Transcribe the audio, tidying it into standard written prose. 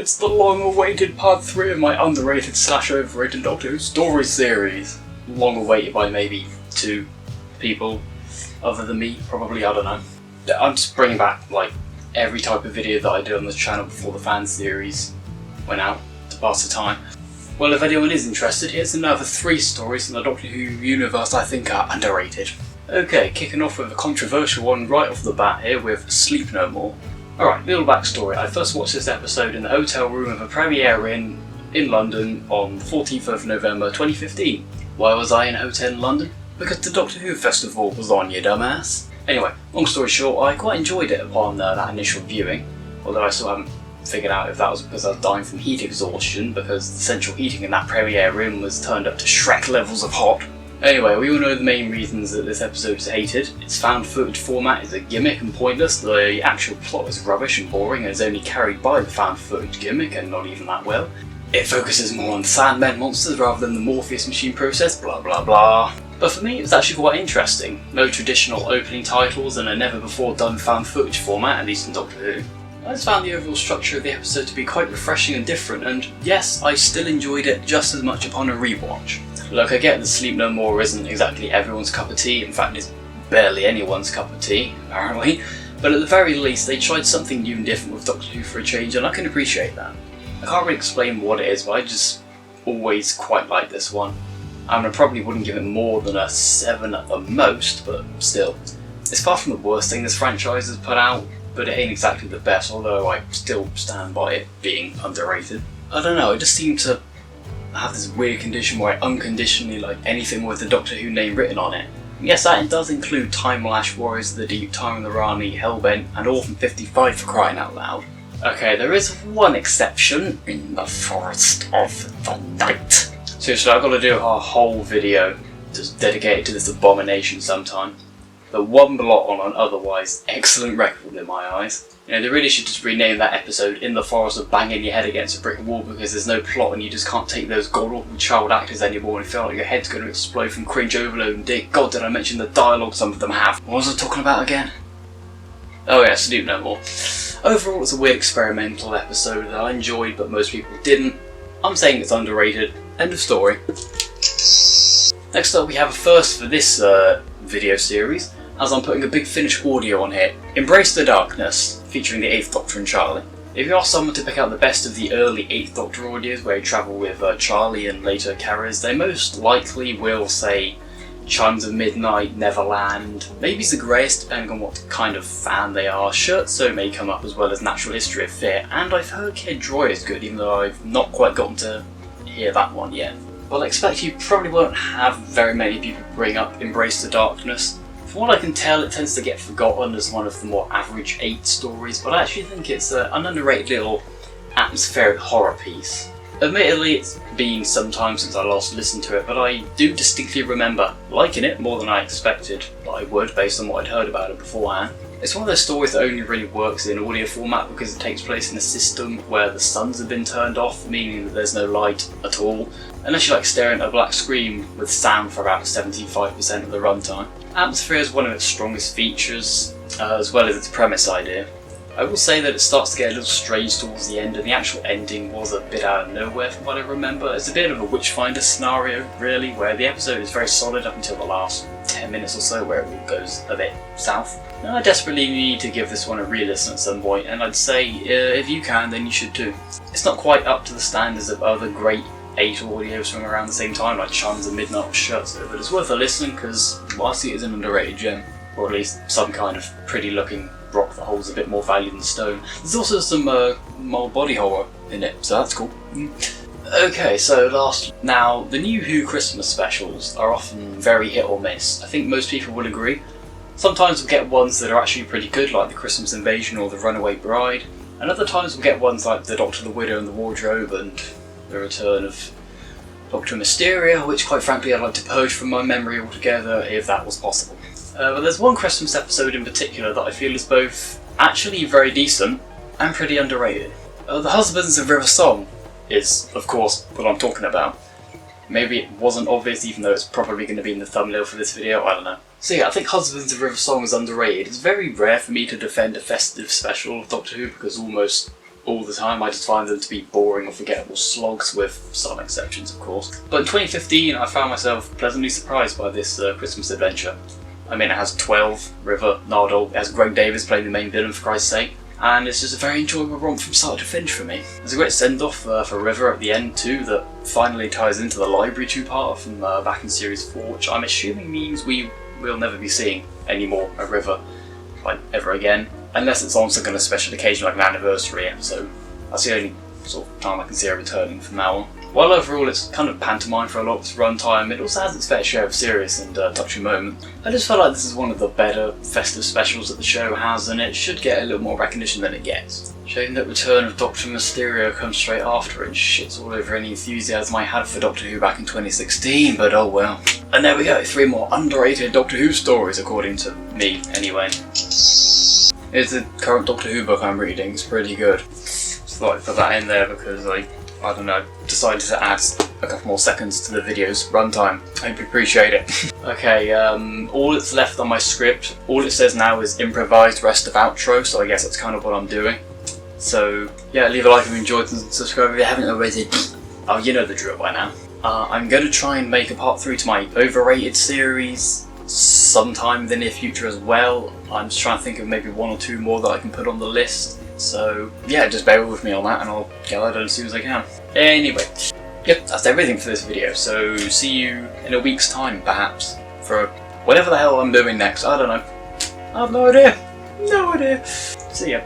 It's the long-awaited part 3 of my underrated / overrated Doctor Who story series. Long-awaited by maybe 2 people, other than me, probably, I don't know. I'm just bringing back, like, every type of video that I did on this channel before the fan series went out to pass the time. Well, if anyone is interested, here's another 3 stories in the Doctor Who universe I think are underrated. Okay, kicking off with a controversial one right off the bat here with Sleep No More. Alright, little backstory. I first watched this episode in the hotel room of a Premiere Inn in London on the 14th of November 2015. Why was I in a hotel in London? Because the Doctor Who festival was on, you dumbass. Anyway, long story short, I quite enjoyed it upon that initial viewing, although I still haven't figured out if that was because I was dying from heat exhaustion, because the central heating in that Premiere room was turned up to Shrek levels of hot. Anyway, we all know the main reasons that this episode is hated. Its found footage format is a gimmick and pointless, the actual plot is rubbish and boring and is only carried by the found footage gimmick and not even that well. It focuses more on Sandmen monsters rather than the Morpheus machine process, blah blah blah. But for me it was actually quite interesting. No traditional opening titles and a never before done found footage format, at least in Doctor Who. I just found the overall structure of the episode to be quite refreshing and different, and yes, I still enjoyed it just as much upon a rewatch. Look, I get that Sleep No More isn't exactly everyone's cup of tea, in fact it's barely anyone's cup of tea, apparently, but at the very least they tried something new and different with Doctor Who for a change, and I can appreciate that. I can't really explain what it is, but I just always quite like this one. I probably wouldn't give it more than a 7 at the most, but still. It's far from the worst thing this franchise has put out, but it ain't exactly the best, although I still stand by it being underrated. I don't know, it just seemed to have this weird condition where I unconditionally like anything with the Doctor Who name written on it. And yes, that does include Time Lash, Warriors of the Deep, Time of the Rani, Hellbent, and Orphan 55 for crying out loud. Okay, there is one exception, in the Forest of the Night. Seriously, I've got to do a whole video just dedicated to this abomination sometime. But one blot on an otherwise excellent record in my eyes. You know, they really should just rename that episode In the Forest of Banging Your Head Against a Brick Wall, because there's no plot and you just can't take those god-awful child actors anymore and feel like your head's going to explode from cringe overload, and dear God did I mention the dialogue some of them have. What was I talking about again? Oh yeah, Sleep No More. Overall it's a weird experimental episode that I enjoyed but most people didn't. I'm saying it's underrated. End of story. Next up we have a first for this video series, as I'm putting a Big Finish audio on here. Embrace the Darkness, featuring the 8th Doctor and Charlie. If you ask someone to pick out the best of the early 8th Doctor audios where you travel with Charlie and later carriers, they most likely will say Chimes of Midnight, Neverland, maybe Zagreus depending on what kind of fan they are. Scherzo may come up as well as Natural History of Fear, and I've heard Kid Droy is good, even though I've not quite gotten to hear that one yet. Well, I expect you probably won't have very many people bring up Embrace the Darkness. From what I can tell, it tends to get forgotten as one of the more average 8 stories, but I actually think it's an underrated little atmospheric horror piece. Admittedly, it's been some time since I last listened to it, but I do distinctly remember liking it more than I expected that I would based on what I'd heard about it beforehand. It's one of those stories that only really works in audio format because it takes place in a system where the suns have been turned off, meaning that there's no light at all, unless you're like staring at a black screen with sound for about 75% of the runtime. Atmosphere is one of its strongest features, as well as its premise idea. I will say that it starts to get a little strange towards the end, and the actual ending was a bit out of nowhere from what I remember. It's a bit of a Witchfinder scenario, really, where the episode is very solid up until the last 10 minutes or so, where it all goes a bit south. Now, I desperately need to give this one a re-listen at some point, and I'd say if you can, then you should too. It's not quite up to the standards of other great 8 audios from around the same time, like Chimes of Midnight or Scherzo, but it's worth a listen because I see it as an underrated gem, or at least some kind of pretty looking rock that holds a bit more value than stone. There's also some mild body horror in it, so that's cool. Okay, so last. Now, the new Who Christmas specials are often very hit or miss. I think most people will agree. Sometimes we'll get ones that are actually pretty good, like the Christmas Invasion or the Runaway Bride, and other times we'll get ones like the Doctor, the Widow and the Wardrobe and the return of Doctor Mysteria, which quite frankly I'd like to purge from my memory altogether if that was possible. But there's one Christmas episode in particular that I feel is both actually very decent and pretty underrated. The Husbands of River Song is, of course, what I'm talking about. Maybe it wasn't obvious, even though it's probably going to be in the thumbnail for this video, I don't know. So yeah, I think Husbands of River Song is underrated. It's very rare for me to defend a festive special of Doctor Who because almost all the time. I just find them to be boring or forgettable slogs, with some exceptions, of course. But in 2015, I found myself pleasantly surprised by this Christmas adventure. I mean, it has 12, River, Nardole, it has Greg Davies playing the main villain, for Christ's sake, and it's just a very enjoyable romp from start to finish for me. There's a great send-off for River at the end too, that finally ties into the library two-parter from back in Series 4, which I'm assuming means we will never be seeing any more of River, like, ever again, unless it's on some kind of special occasion like an anniversary episode. That's the only sort of time I can see her returning from now on. While overall it's kind of pantomime for a lot of its runtime, it also has its fair share of serious and touching moments. I just feel like this is one of the better festive specials that the show has, and it should get a little more recognition than it gets. Shame that Return of Dr. Mysterio comes straight after and shits all over any enthusiasm I had for Doctor Who back in 2016, but oh well. And there we go, 3 more underrated Doctor Who stories, according to me, anyway. It's the current Doctor Who book I'm reading, it's pretty good. Just thought I'd put that in there because, like, I don't know, decided to add a couple more seconds to the video's runtime. I hope you appreciate it. Okay, all that's left on my script, all it says now is improvised rest of outro, so I guess that's kind of what I'm doing. So, yeah, leave a like if you enjoyed and subscribe if you haven't already. Oh, you know the drill by now. I'm going to try and make a part 3 to my overrated series sometime in the near future as well. I'm just trying to think of maybe 1 or 2 more that I can put on the list. So, yeah, just bear with me on that and I'll get that done as soon as I can. Anyway, yep, that's everything for this video, so see you in a week's time, perhaps, for whatever the hell I'm doing next. I don't know. I have no idea. No idea. See ya.